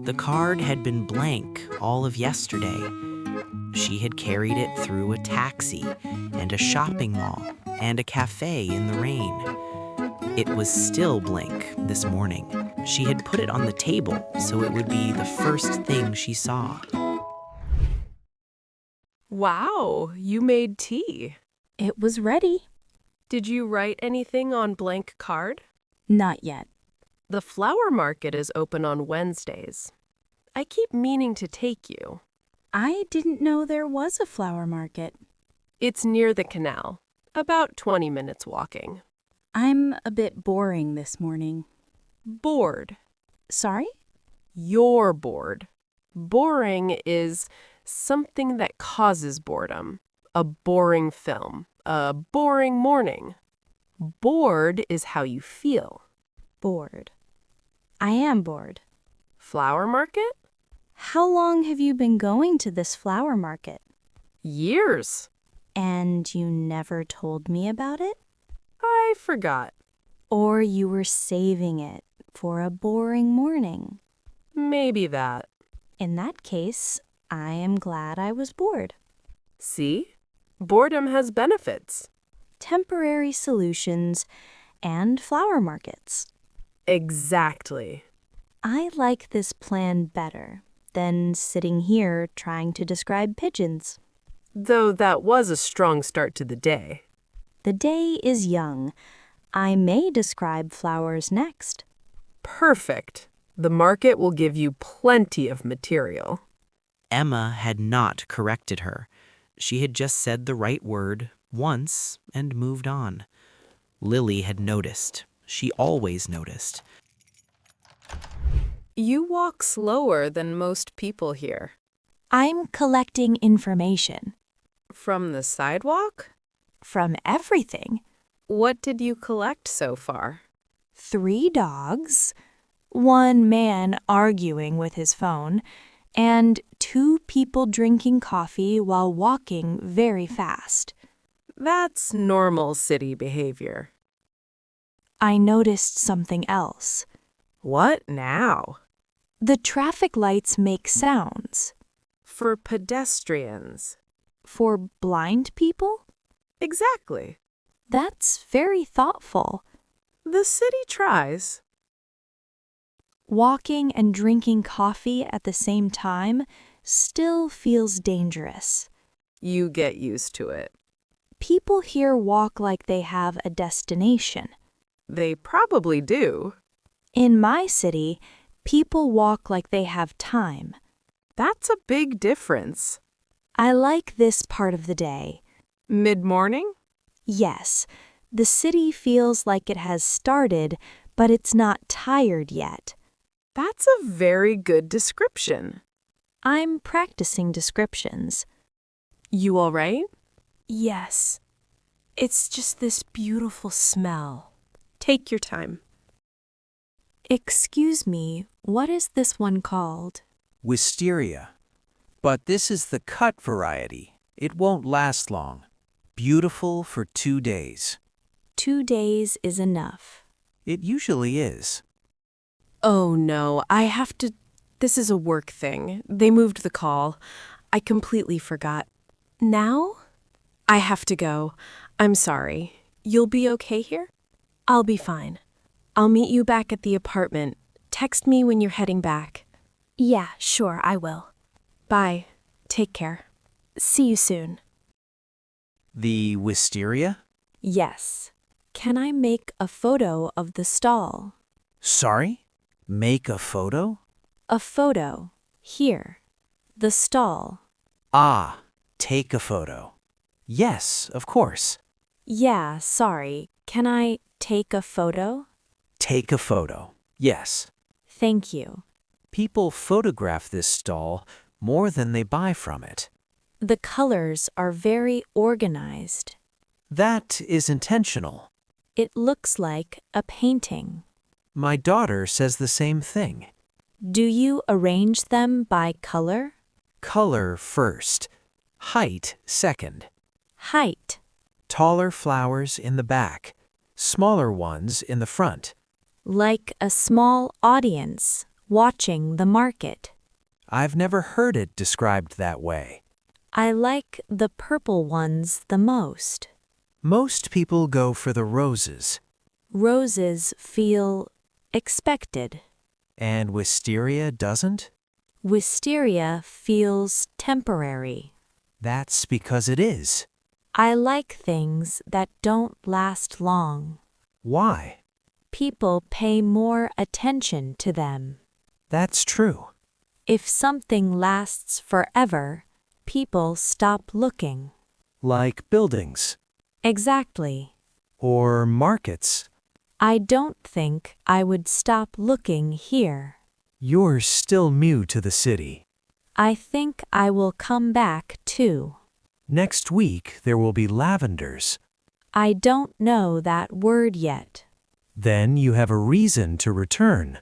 The card had been blank all of yesterday. She had carried it through a taxi and a shopping mall and a cafe in the rain. It was still blank this morning. She had put it on the table so it would be the first thing she saw. Wow, you made tea. It was ready. Did you write anything on blank card? Not yet. The flower market is open on Wednesdays. I keep meaning to take you. I didn't know there was a flower market. It's near the canal, about 20 minutes walking. I'm a bit boring this morning. Bored. Sorry? You're bored. Boring is something that causes boredom. A boring film. A boring morning. Bored is how you feel. Bored. I am bored. Flower market? How long have you been going to this flower market? Years. And you never told me about it? I forgot. Or you were saving it for a boring morning? Maybe that. In that case, I am glad I was bored. See? Boredom has benefits. Temporary solutions and flower markets. Exactly. I like this plan better than sitting here trying to describe pigeons. Though that was a strong start to the day. The day is young. I may describe flowers next. Perfect. The market will give you plenty of material. Emma had not corrected her. She had just said the right word once and moved on. Lilly had noticed. She always noticed. You walk slower than most people here. I'm collecting information. From the sidewalk? From everything. What did you collect so far? 3 dogs, 1 man arguing with his phone, and 2 people drinking coffee while walking very fast. That's normal city behavior. I noticed something else. What now? The traffic lights make sounds. For pedestrians. For blind people? Exactly. That's very thoughtful. The city tries. Walking and drinking coffee at the same time still feels dangerous. You get used to it. People here walk like they have a destination. They probably do. In my city, people walk like they have time. That's a big difference. I like this part of the day. Mid-morning? Yes, the city feels like it has started, but it's not tired yet. That's a very good description. I'm practicing descriptions. You all right? Yes. It's just this beautiful smell. Take your time. Excuse me, what is this one called? Wisteria. But this is the cut variety. It won't last long. Beautiful for 2 days. 2 days is enough. It usually is. Oh no, this is a work thing. They moved the call. I completely forgot. Now? I have to go. I'm sorry. You'll be okay here? I'll be fine. I'll meet you back at the apartment. Text me when you're heading back. Yeah, sure, I will. Bye. Take care. See you soon. The wisteria? Yes. Can I make a photo of the stall? Sorry? Make a photo? A photo. Here. The stall. Ah, take a photo. Yes, of course. Yeah, sorry. Can I take a photo? Take a photo. Yes. Thank you. People photograph this stall more than they buy from it. The colors are very organized. That is intentional. It looks like a painting. My daughter says the same thing. Do you arrange them by color? Color first. Height second. Height. Taller flowers in the back. Smaller ones in the front. Like a small audience watching the market. I've never heard it described that way. I like the purple ones the most. Most people go for the roses, Roses feel expected. and wisteria doesn't? Wisteria feels temporary. That's because it is. I like things that don't last long. Why? People pay more attention to them. That's true. If something lasts forever, people stop looking. Like buildings Exactly. or markets. I don't think I would stop looking here. You're still new to the city. I think I will come back too. Next week there will be lavenders. I don't know that word yet. Then you have a reason to return.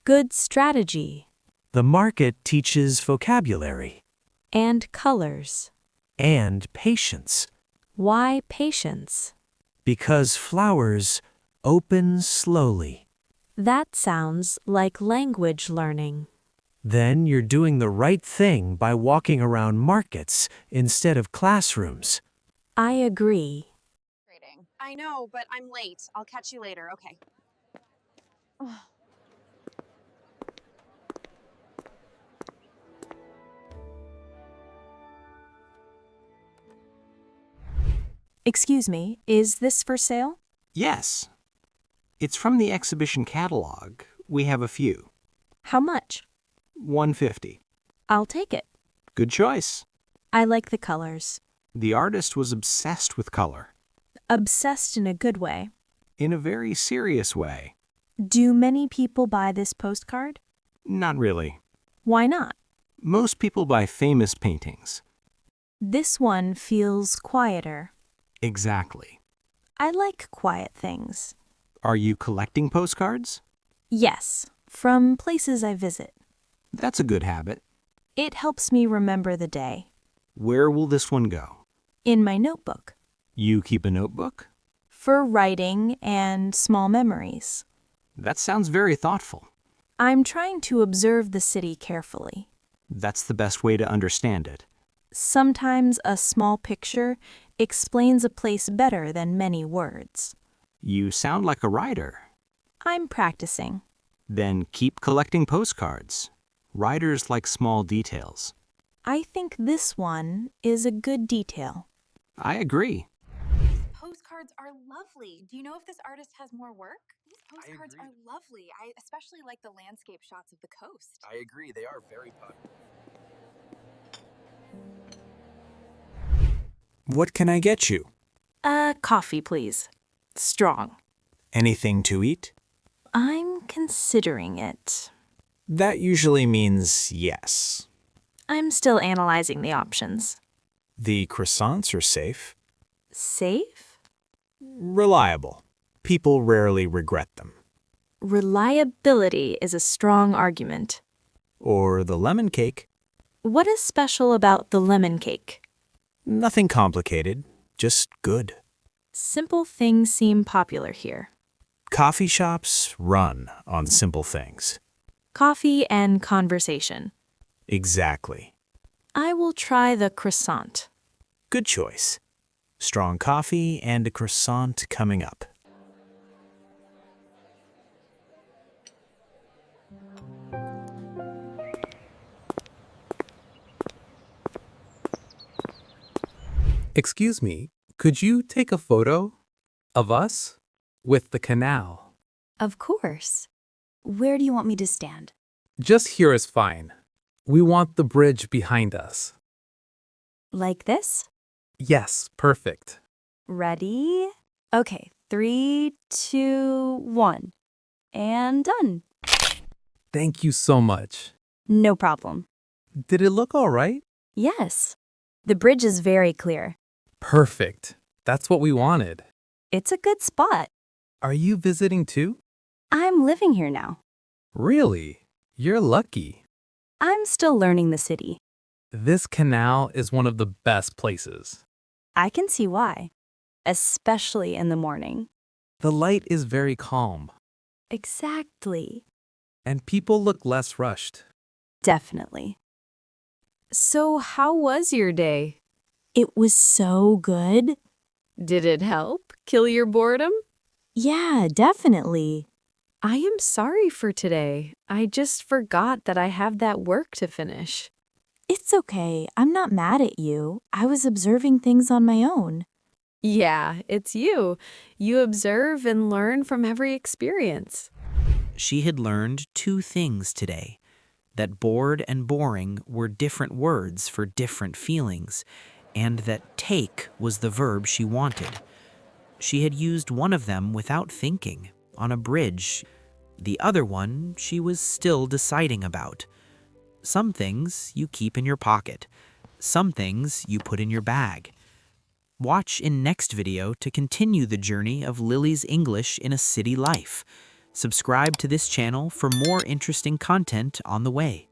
Good strategy. The market teaches vocabulary And colors. and patience, Why patience? because flowers open slowly. That sounds like language learning. Then you're doing the right thing by walking around markets instead of classrooms. I agree. I know, but I'm late. I'll catch you later, okay? Excuse me, is this for sale? Yes. It's from the exhibition catalog. We have a few. How much? $150. I'll take it. Good choice. I like the colors. The artist was obsessed with color. Obsessed in a good way. In a very serious way. Do many people buy this postcard? Not really. Why not? Most people buy famous paintings. This one feels quieter. Exactly. I like quiet things. Are you collecting postcards? Yes, from places I visit. That's a good habit. It helps me remember the day. Where will this one go? In my notebook. You keep a notebook? For writing and small memories. That sounds very thoughtful. I'm trying to observe the city carefully. That's the best way to understand it. Sometimes a small picture explains a place better than many words. You sound like a writer. I'm practicing. Then keep collecting postcards. Writers like small details. I think this one is a good detail. I agree. Postcards are lovely. Do you know if this artist has more work? These postcards are lovely. I especially like the landscape shots of the coast. I agree, they are very popular. What can I get you? Coffee, please. Strong. Anything to eat? I'm considering it. That usually means yes. I'm still analyzing the options. The croissants are safe. Safe? Reliable. People rarely regret them. Reliability is a strong argument. Or the lemon cake. What is special about the lemon cake? Nothing complicated, just good. Simple things seem popular here. Coffee shops run on simple things. Coffee and conversation. Exactly. I will try the croissant. Good choice. Strong coffee and a croissant coming up. Excuse me, could you take a photo of us with the canal? Of course. Where do you want me to stand? Just here is fine. We want the bridge behind us. Like this? Yes, perfect. Ready? Okay, 3, 2, 1. And done. Thank you so much. No problem. Did it look all right? Yes. The bridge is very clear. Perfect. That's what we wanted. It's a good spot. Are you visiting too? I'm living here now. Really? You're lucky. I'm still learning the city. This canal is one of the best places. I can see why. Especially in the morning. The light is very calm. Exactly. And people look less rushed. Definitely. So, how was your day? It was so good. Did it help kill your boredom? Yeah, definitely. I am sorry for today. I just forgot that I have that work to finish. It's okay. I'm not mad at you. I was observing things on my own. Yeah, it's you. You observe and learn from every experience. She had learned 2 things today: that bored and boring were different words for different feelings, and that take was the verb she wanted. She had used one of them without thinking, on a bridge. The other one she was still deciding about. Some things you keep in your pocket. Some things you put in your bag. Watch in next video to continue the journey of Lily's English in a city life. Subscribe to this channel for more interesting content on the way.